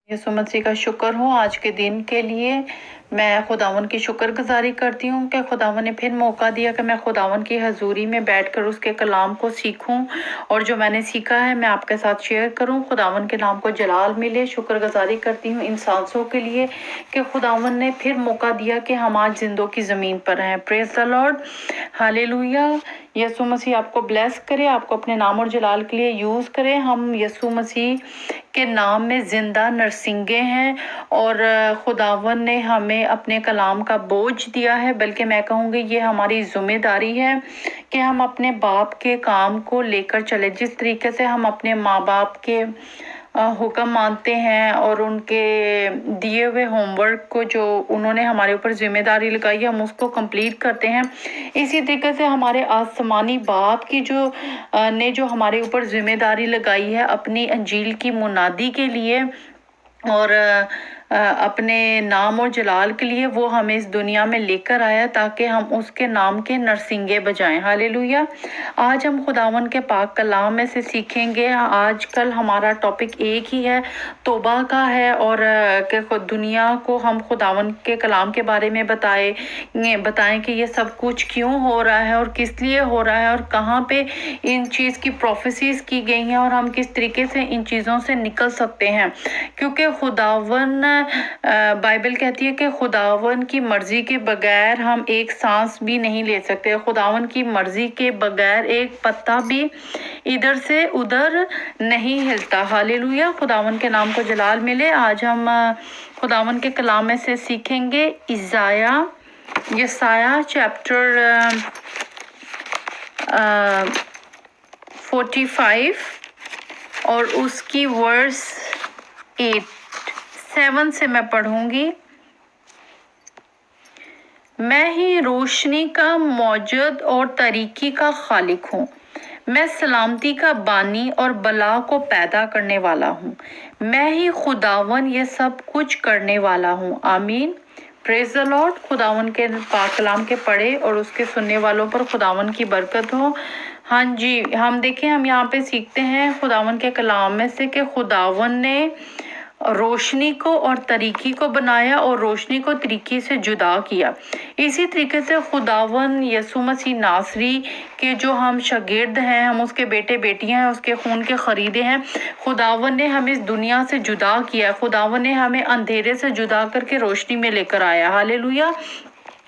यीशु मसीह का शुक्र हो आज के दिन के लिए। मैं खुदावन की शुक्रगुजारी करती हूँ कि खुदावन ने फिर मौका दिया कि मैं खुदावन की हजूरी में बैठकर उसके कलाम को सीखूं और जो मैंने सीखा है मैं आपके साथ शेयर करूं। खुदावन के नाम को जलाल मिले। शुक्रगुजारी करती हूँ इन सांसों के लिए कि खुदावन ने फिर मौका दिया कि हम आज जिंदों की ज़मीन पर हैं। Praise the Lord, hallelujah. Yeshu Masih आपको ब्लेस करे, आपको अपने नाम और जलाल के लिए यूज़ करे। हम यीशु मसीह के नाम में जिंदा नरसिंगे हैं और खुदावन ने हमें अपने कलाम का बोझ दिया है, बल्कि मैं कहूँगी ये हमारी जिम्मेदारी है कि हम अपने बाप के काम को लेकर चले। जिस तरीके से हम अपने माँ बाप के हुक्म मानते हैं और उनके दिए हुए होमवर्क को जो उन्होंने हमारे ऊपर जिम्मेदारी लगाई है हम उसको कंप्लीट करते हैं, इसी तरीके से हमारे आसमानी बाप की जो हमारे ऊपर जिम्मेदारी लगाई है अपनी अंजील की मुनादी के लिए और अपने नाम और जलाल के लिए, वो हमें इस दुनिया में लेकर आया ताकि हम उसके नाम के नरसिंगे बजाएं। हालेलुया। आज हम खुदावन के पाक कलाम में से सीखेंगे। आजकल हमारा टॉपिक एक ही है, तौबा का है और कि दुनिया को हम खुदावन के कलाम के बारे में बताएं कि ये सब कुछ क्यों हो रहा है और किस लिए हो रहा है और कहाँ पे इन चीज़ की प्रोफेसीज की गई हैं और हम किस तरीके से इन चीज़ों से निकल सकते हैं। क्योंकि खुदावन बाइबल कहती है कि खुदावन की मर्जी के बगैर हम एक सांस भी नहीं ले सकते। खुदावन की मर्जी के बगैर एक पत्ता भी इधर से उधर नहीं हिलता। हालेलुया। खुदावन के नाम को जलाल मिले। आज हम खुदावन के कलाम में से सीखेंगे यसाया चैप्टर 45 और उसकी वर्स 7 से मैं पढ़ूंगी। मैं ही रोशनी का मौजूद और तरीकी का खालिक हूँ। मैं सलामती का बानी और बला को पैदा करने वाला हूँ। मैं ही खुदावन ये सब कुछ करने वाला हूँ। आमीन। Praise the Lord. खुदावन के पाक कलाम के पढ़े और उसके सुनने वालों पर खुदावन की बरकत हो। हाँ जी, हम देखें, हम यहाँ पे सीखते हैं खुदावन के कलाम में से कि खुदावन ने रोशनी को और तरीकी को बनाया और रोशनी को तरीकी से जुदा किया। इसी तरीके से खुदावन यीशु मसीह नासरी के जो हम शागिर्द हैं, हम उसके बेटे बेटियां हैं, उसके खून के खरीदे हैं। खुदावन ने हमें इस दुनिया से जुदा किया। खुदावन ने हमें अंधेरे से जुदा करके रोशनी में लेकर आया। हालेलुया।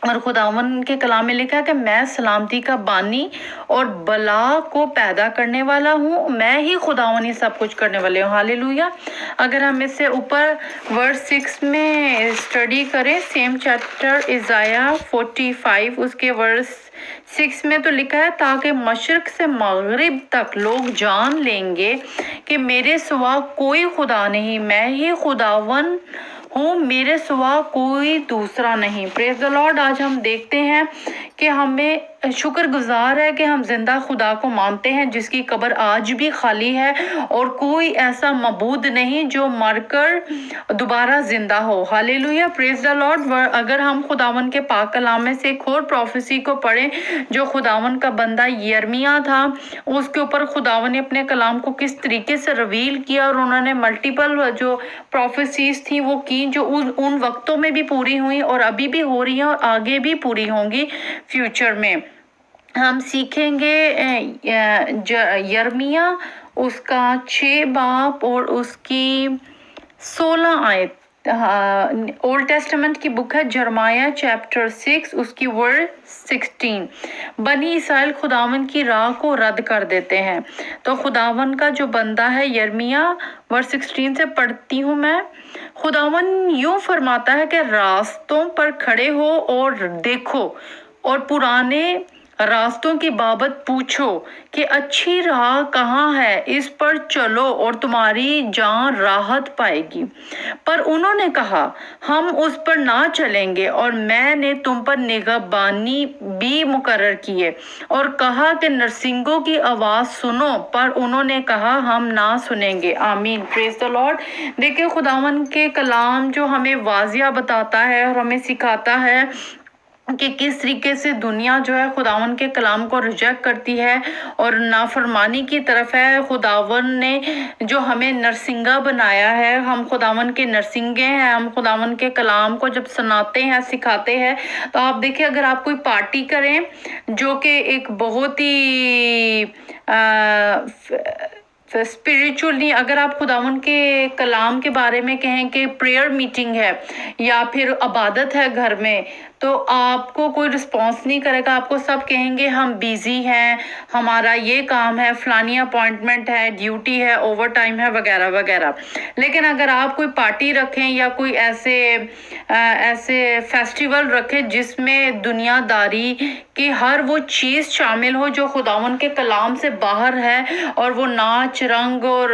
और खुदावन के कलाम में लिखा है कि मैं सलामती का बानी और बला को पैदा करने वाला हूँ। मैं ही खुदावन ये सब कुछ करने वाले हूँ। हालेलुया। अगर हम इससे ऊपर वर्स 6 में स्टडी करें, सेम चैप्टर इज़ाया 45 उसके वर्स 6 में तो लिखा है, ताकि मशरक से मगरिब तक लोग जान लेंगे कि मेरे सिवा कोई खुदा नहीं। मैं ही खुदावन हूँ, मेरे सिवा कोई दूसरा नहीं। Praise the Lord. आज हम देखते हैं कि हमें शुक्रगुजार है कि हम जिंदा खुदा को मानते हैं जिसकी कब्र आज भी खाली है और कोई ऐसा मबूद नहीं जो मरकर दोबारा जिंदा हो। हालेलुया। Praise the Lord. अगर हम खुदावन के पाक कलाम में से एक और प्रोफेसी को पढ़ें जो खुदावन का बंदा यर्मिया था, उसके ऊपर खुदावन ने अपने कलाम को किस तरीके से रिवील किया और उन्होंने मल्टीपल जो प्रोफेसीज थी वो की जो उन वक्तों में भी पूरी हुई और अभी भी हो रही हैं और आगे भी पूरी होंगी फ्यूचर में। हम सीखेंगे यर्मिया उसका 6 बाब और उसकी 16 आयत। ओल्ड टेस्टामेंट की बुक है जरमाया चैप्टर 6 उसकी वर्स 16। बनी इस्राएल खुदावन की राह को रद्द कर देते हैं। तो खुदावन का जो बंदा है यर्मिया वर्स 16 से पढ़ती हूँ मैं। खुदावन यूं फरमाता है कि रास्तों पर खड़े हो और देखो और पुराने रास्तों की बाबत पूछो कि अच्छी राह कहाँ है, इस पर चलो और तुम्हारी जान राहत पाएगी। पर उन्होंने कहा, हम उस पर ना चलेंगे और मैंने तुम पर निगहबानी भी मुकर्रर की है और कहा कि नरसिंगों की आवाज़ सुनो, पर उन्होंने कहा हम ना सुनेंगे। आमीन। Praise the Lord. देखिए, खुदावन के कलाम जो हमें वाजिया बताता है और हमें सिखाता है کہ کس طریقے سے دنیا جو ہے خداون کے کلام کو ریجیکٹ کرتی ہے اور نافرمانی کی طرف ہے۔ خداون نے جو ہمیں نرسنگا بنایا ہے، ہم خداون کے نرسنگے ہیں، ہم خداون کے کلام کو جب سناتے ہیں، سکھاتے ہیں، تو آپ دیکھیں اگر آپ کوئی پارٹی کریں جو کہ ایک بہت ہی اسپریچولی، اگر آپ خداون کے کلام کے بارے میں کہیں کہ پریئر میٹنگ ہے یا پھر عبادت ہے گھر میں، تو آپ کو کوئی رسپانس نہیں کرے گا، آپ کو سب کہیں گے ہم بیزی ہیں، ہمارا یہ کام ہے، فلانی اپوائنٹمنٹ ہے، ڈیوٹی ہے، اوور ٹائم ہے، وغیرہ وغیرہ۔ لیکن اگر آپ کوئی پارٹی رکھیں یا کوئی ایسے فیسٹیول رکھیں جس میں دنیا داری کی ہر وہ چیز شامل ہو جو خداون کے کلام سے باہر ہے، اور وہ ناچ رنگ اور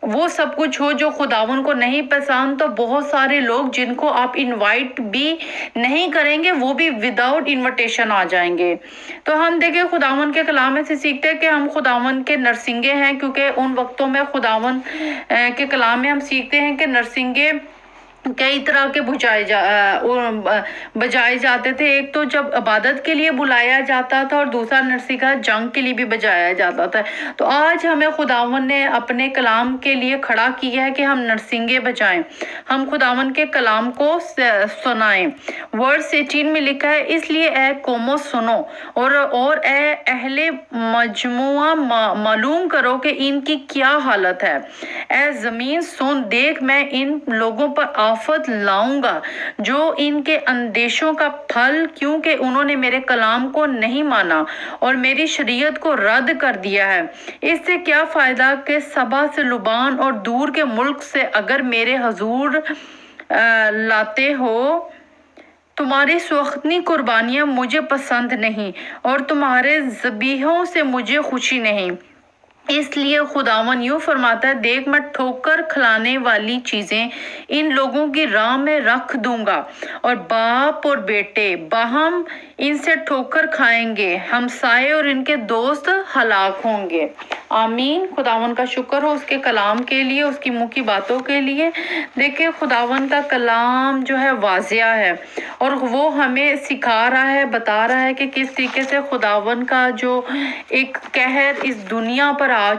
وہ سب کچھ ہو جو خداون کو نہیں پسند، تو بہت سارے لوگ جن کو آپ انوائٹ بھی نہیں کریں گے وہ بھی وداؤٹ انویٹیشن آ جائیں گے۔ تو ہم دیکھیں خداون کے کلام میں سے سیکھتے ہیں کہ ہم خداون کے نرسنگے ہیں، کیونکہ ان وقتوں میں خداون کے کلام میں ہم سیکھتے ہیں کہ نرسنگے کئی طرح کے بجائے جاتے تھے۔ ایک تو جب عبادت کے لیے بلایا جاتا تھا، اور دوسرا نرسنگا جنگ کے لیے بھی بجایا جاتا تھا۔ تو آج ہمیں خداون نے اپنے کلام کے لیے کھڑا کیا ہے کہ ہم نرسنگے بجائیں، ہم خداون کے کلام کو سنائیں۔ ورس 18 میں لکھا ہے، اس لیے اے قوموں سنو اور اے اہل مجموعہ معلوم کرو کہ ان کی کیا حالت ہے۔ اے زمین سن، دیکھ میں ان لوگوں پر آفت لاؤں گا جو ان کے اندیشوں کا پھل، کیونکہ انہوں نے میرے کلام کو نہیں مانا اور میری شریعت کو رد کر دیا ہے۔ اس سے کیا فائدہ کہ سبا سے لبنان اور دور کے ملک سے اگر میرے حضور لاتے ہو، تمہاری سوختنی قربانیاں مجھے پسند نہیں اور تمہارے ذبیحوں سے مجھے خوشی نہیں۔ اس لیے خداون یوں فرماتا ہے، دیکھ میں ٹھوکر کھلانے والی چیزیں ان لوگوں کی راہ میں رکھ دوں گا، اور باپ اور بیٹے باہم ان سے ٹھوکر کھائیں گے، ہمسائے اور ان کے دوست ہلاک ہوں گے۔ آمین۔ خداون کا شکر ہو اس کے کلام کے لیے، اس کی منہ کی باتوں کے لیے۔ دیکھیں خداون کا کلام جو ہے واضح ہے، اور وہ ہمیں سکھا رہا ہے، بتا رہا ہے کہ کس طریقے سے خداون کا جو ایک قہر اس دنیا پر آ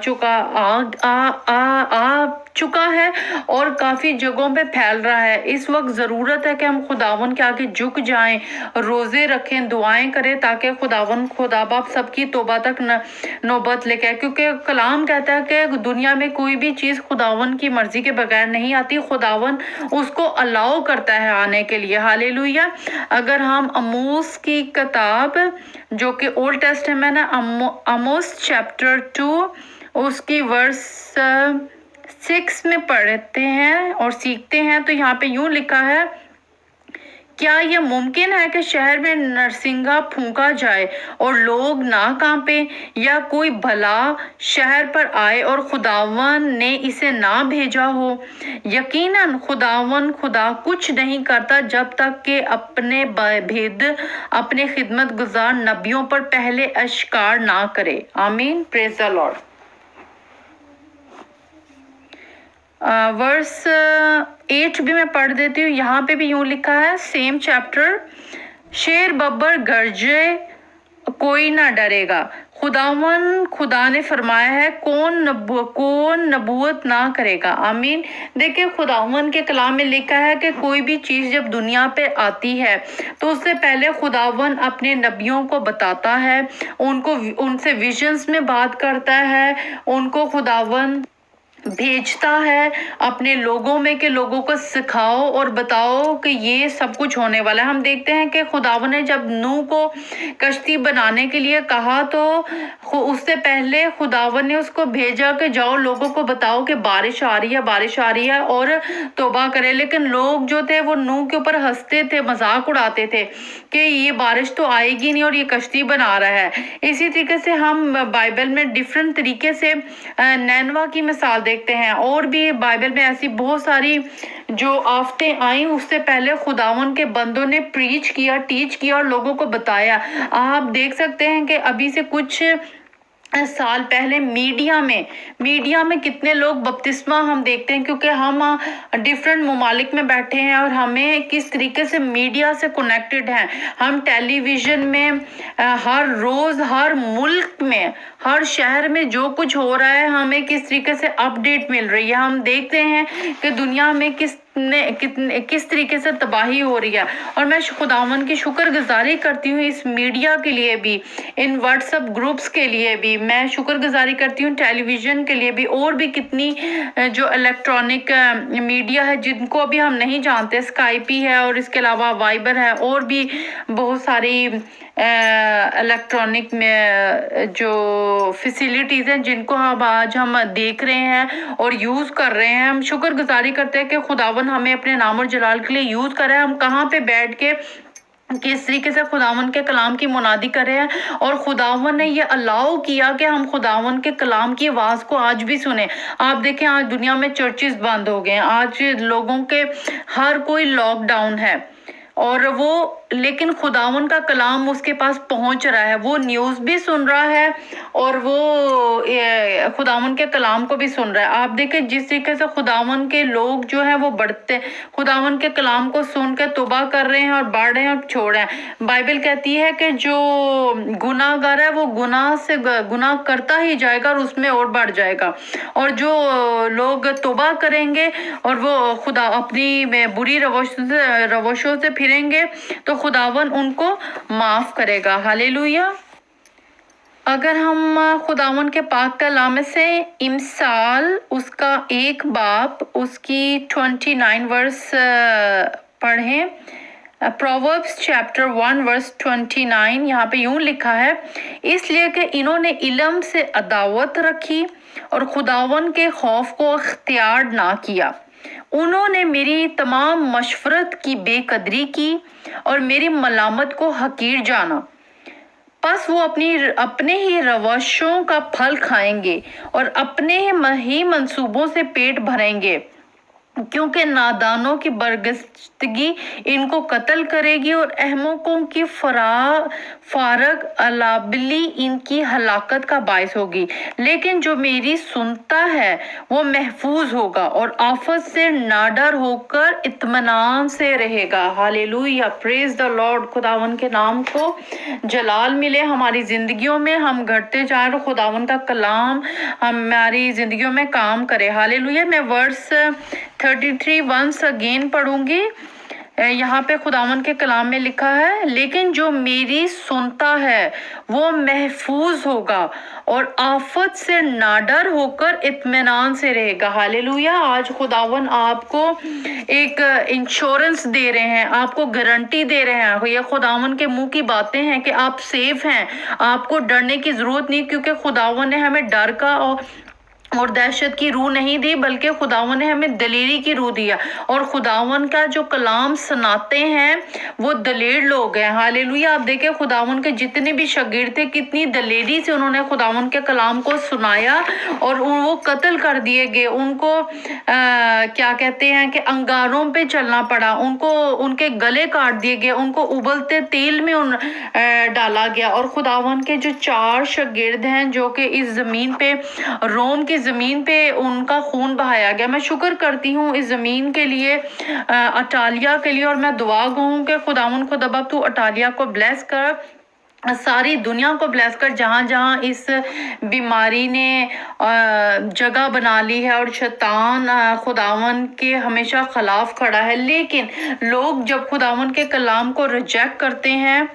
چکا ہے اور کافی جگہوں پہ پھیل رہا ہے۔ اس وقت ضرورت ہے کہ ہم خداون کے آگے جھک جائیں، روزے رکھیں، دعائیں کریں، تاکہ خدا باپ سب کی توبہ تک نوبت لے کے آئے، کیونکہ کلام کہتا ہے کہ دنیا میں کوئی بھی چیز خداون کی مرضی کے بغیر نہیں آتی، خداون اس کو الاؤ کرتا ہے آنے کے لیے۔ ہالےلویا۔ اگر ہم آموس کی کتاب جو کہ اولڈ ٹیسٹمنٹ ہے، آموس چیپٹر 2 اس کی ورس 6 میں پڑھتے ہیں اور سیکھتے ہیں، تو یہاں پہ یوں لکھا ہے، کیا یہ ممکن ہے کہ شہر میں نرسنگا پھونکا جائے اور لوگ نہ کانپیں، یا کوئی بھلا شہر پر آئے اور خداون نے اسے نہ بھیجا ہو؟ یقیناً خدا کچھ نہیں کرتا جب تک کہ اپنے بھید اپنے خدمت گزار نبیوں پر پہلے اشکار نہ کرے۔ آمین۔ پریز دی لارڈ۔ ورس 8 بھی میں پڑھ دیتی ہوں، یہاں پہ بھی یوں لکھا ہے، سیم چیپٹر، شیر ببر گرجے کوئی نہ ڈرے گا، خدا نے فرمایا ہے، کون نبوت نہ کرے گا۔ آمین۔ دیکھیں خداون کے کلام میں لکھا ہے کہ کوئی بھی چیز جب دنیا پہ آتی ہے تو اس سے پہلے خداون اپنے نبیوں کو بتاتا ہے، ان سے ویژنز میں بات کرتا ہے، ان کو خداون بھیجتا ہے اپنے لوگوں میں کہ لوگوں کو سکھاؤ اور بتاؤ کہ یہ سب کچھ ہونے والا ہے۔ ہم دیکھتے ہیں کہ خداون نے جب نوح کو کشتی بنانے کے لیے کہا تو اس سے پہلے خداون نے اس کو بھیجا کہ جاؤ لوگوں کو بتاؤ کہ بارش آ رہی ہے اور توبہ کرے، لیکن لوگ جو تھے وہ نوح کے اوپر ہنستے تھے، مذاق اڑاتے تھے کہ یہ بارش تو آئے گی نہیں اور یہ کشتی بنا رہا ہے۔ اسی طریقے سے ہم بائبل میں ڈیفرنٹ طریقے سے نینوا کی مثال دیکھتے ہیں، اور بھی بائبل میں ایسی بہت ساری جو آفتیں آئیں، اس سے پہلے خداون کے بندوں نے پریچ کیا، ٹیچ کیا اور لوگوں کو بتایا۔ آپ دیکھ سکتے ہیں کہ ابھی سے کچھ साल पहले मीडिया में कितने लोग बपतिस्मा हम देखते हैं, क्योंकि हम डिफरेंट ममालिक में बैठे हैं और हमें किस तरीके से मीडिया से कनेक्टेड हैं। हम टेलीविज़न में हर रोज़ हर मुल्क में हर शहर में जो कुछ हो रहा है हमें किस तरीके से अपडेट मिल रही है। हम देखते हैं कि दुनिया में किस तरीके से तबाही हो रही है। और मैं खुदावन की शुक्रगुजारी करती हूँ इस मीडिया के लिए भी, इन व्हाट्सएप ग्रुप्स के लिए भी मैं शुक्रगुजारी करती हूँ, टेलीविज़न के लिए भी, और भी कितनी जो इलेक्ट्रॉनिक मीडिया है जिनको अभी हम नहीं जानते, स्काइपी है और इसके अलावा वाइबर है, और भी बहुत सारी इलेक्ट्रॉनिक में जो फैसिलिटीज़ हैं जिनको आज हम देख रहे हैं और यूज़ कर रहे हैं। हम शुक्रगुजारी करते हैं कि खुदावन हमें अपने नाम और जलाल के लिए यूज़ कर रहा है। हम कहाँ पे बैठ के किस तरीके से खुदावन के कलाम की मुनादी कर रहे हैं, और खुदावन ने ये अलाउ किया कि हम खुदावन के कलाम की आवाज़ को आज भी सुने। आप देखें आज दुनिया में चर्चेस बंद हो गए हैं, आज लोगों के हर कोई लॉकडाउन है, और वो लेकिन खुदावन का कलाम उसके पास पहुंच रहा है, वो न्यूज़ भी सुन रहा है और वो खुदावन के कलाम को भी सुन रहा है। आप देखें जिस तरीके से खुदावन के लोग जो है वो बढ़ते, खुदावन के कलाम को सुन के तौबा कर रहे हैं और बढ़ रहे हैं और छोड़ रहे हैं। बाइबल कहती है कि जो गुनाहगार है वो गुनाह करता ही जाएगा और उसमें और बढ़ जाएगा, और जो लोग तौबा करेंगे और वो खुदा अपनी बुरी रवशों से फिरेंगे तो खुदावन उनको माफ करेगा। हालेलुया। अगर हम खुदावन के पाक कलाम से इमसाल उसका 1 बाब उसकी 29 वर्स पढ़ें। प्रोवर्ब्स चैप्टर 1 वर्स 29 यहाँ पे यूं लिखा है, इसलिए कि इन्होंने इल्म से अदावत रखी और खुदावन के खौफ को इख्तियार ना किया। उन्होंने मेरी तमाम मशवरत की बेकदरी की और मेरी मलामत को हकीर जाना। बस वो अपने ही रवशों का फल खाएंगे और अपने ही मंसूबों से पेट भरेंगे, क्योंकि नादानों की बरगश्तगी इनको कत्ल करेगी और अहमकों की फारग अलाबली इनकी हलाकत का बायस होगी। लेकिन जो मेरी सुनता है वो महफूज होगा और आफत से नाडर होकर इत्मीनान से रहेगा। Hallelujah, praise the Lord. खुदावन के नाम को जलाल मिले हमारी जिंदगियों में। हम घटते जाए तो खुदावन का कलाम हमारी जिंदगियों में काम करे। हालेलुया। मैं वर्स 33 वंस अगेन पढ़ूंगी। यहाँ पे खुदावन के कलाम में लिखा है, लेकिन जो मेरी सुनता है वो महफूज होगा और आफत से नाडर होकर इत्मीनान से रहेगा। हालेलुया। आज खुदावन आपको एक इंश्योरेंस दे रहे हैं, आपको गारंटी दे रहे हैं। ये खुदावन के मुंह की बातें हैं कि आप सेफ हैं, आपको डरने की जरूरत नहीं, क्योंकि खुदावन ने हमें डर का और दहशत की रूह नहीं दी, बल्कि खुदावन ने हमें दलेरी की रूह दिया। और खुदावन का जो कलाम सुनाते हैं वो दलेर लोग हैं। हालेलुया। आप देखें खुदावन के जितने भी शागिर्द थे कितनी दलेरी से उन्होंने खुदावन के कलाम को सुनाया और वो कत्ल कर दिए गए। उनको क्या कहते हैं कि अंगारों पे चलना पड़ा, उनको उनके गले काट दिए गए, उनको उबलते तेल में डाला गया। और खुदावन के जो 4 शागिर्द हैं जो कि इस जमीन पे, रोम की जमीन पे उनका खून बहाया गया। मैं शुक्र करती हूँ इस जमीन के लिए, अटालिया के लिए, और मैं दुआ कहूँ कि खुदावन खुदा तू अटालिया को ब्लेस कर, सारी दुनिया को ब्लेस कर, जहाँ जहाँ इस बीमारी ने जगह बना ली है और शैतान खुदावन के हमेशा खिलाफ खड़ा है। लेकिन लोग जब खुदावन के कलाम को रिजेक्ट करते हैं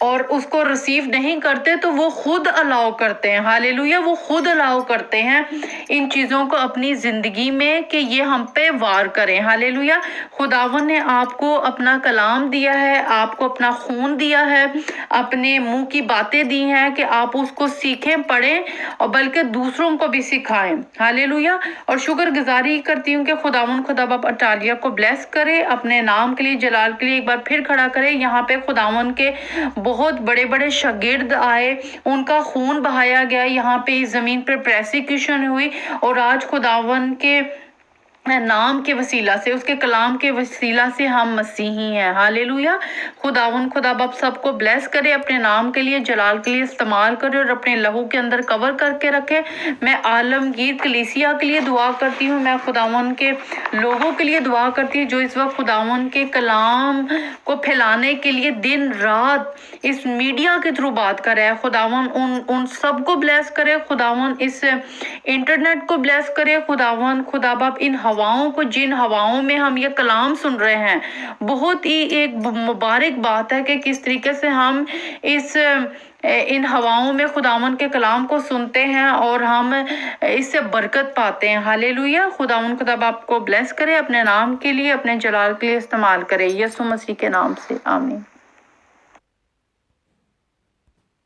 और उसको रिसीव नहीं करते तो वो खुद अलाउ करते हैं। हालेलुया। वो खुद अलाउ करते हैं इन चीज़ों को अपनी ज़िंदगी में कि ये हम पे वार करें। हालेलुया। खुदावन ने आपको अपना कलाम दिया है, आपको अपना खून दिया है, अपने मुंह की बातें दी हैं कि आप उसको सीखें, पढ़ें और बल्कि दूसरों को भी सिखाएं। हालेलुया। और शुक्रगुजारी करती हूँ कि खुदावन खुदा बाप अटालिया को ब्लेस करे, अपने नाम के लिए, जलाल के लिए एक बार फिर खड़ा करे। यहाँ पे खुदावन के बहुत बड़े बड़े शागिर्द आए, उनका खून बहाया गया, यहाँ पे इस जमीन पर प्रेसिक्यूशन हुई, और आज खुदावन के नाम के वसीला से, उसके कलाम के वसीला से हम मसीही हैं। हालेलुया। खुदावन खुदा बाप सबको ब्लेस करे, अपने नाम के लिए, जलाल के लिए इस्तेमाल करे और अपने लहू के अंदर कवर करके रखे। मैं आलमगीर कलीसिया के लिए दुआ करती हूँ, मैं खुदावन के लोगों के लिए दुआ करती हूँ जो इस वक्त खुदावन के कलाम को फैलाने के लिए दिन रात इस मीडिया के थ्रू बात कर रहे हैं। खुदावन उन सबको ब्लेस करे, खुदावन इस इंटरनेट को ब्लेस करे, खुदावन खुदा बाप इन हवाओं को, जिन हवाओं में हम ये कलाम सुन रहे हैं, बहुत ही एक मुबारक बात है कि किस तरीके से हम इन हवाओं में खुदावन के कलाम को सुनते हैं और हम इससे बरकत पाते हैं। हालेलुया। खुदावन खुदा बाप को ब्लेस करे, अपने नाम के लिए, अपने जलाल के लिए इस्तेमाल करे, यीशु मसीह के नाम से, आमीन।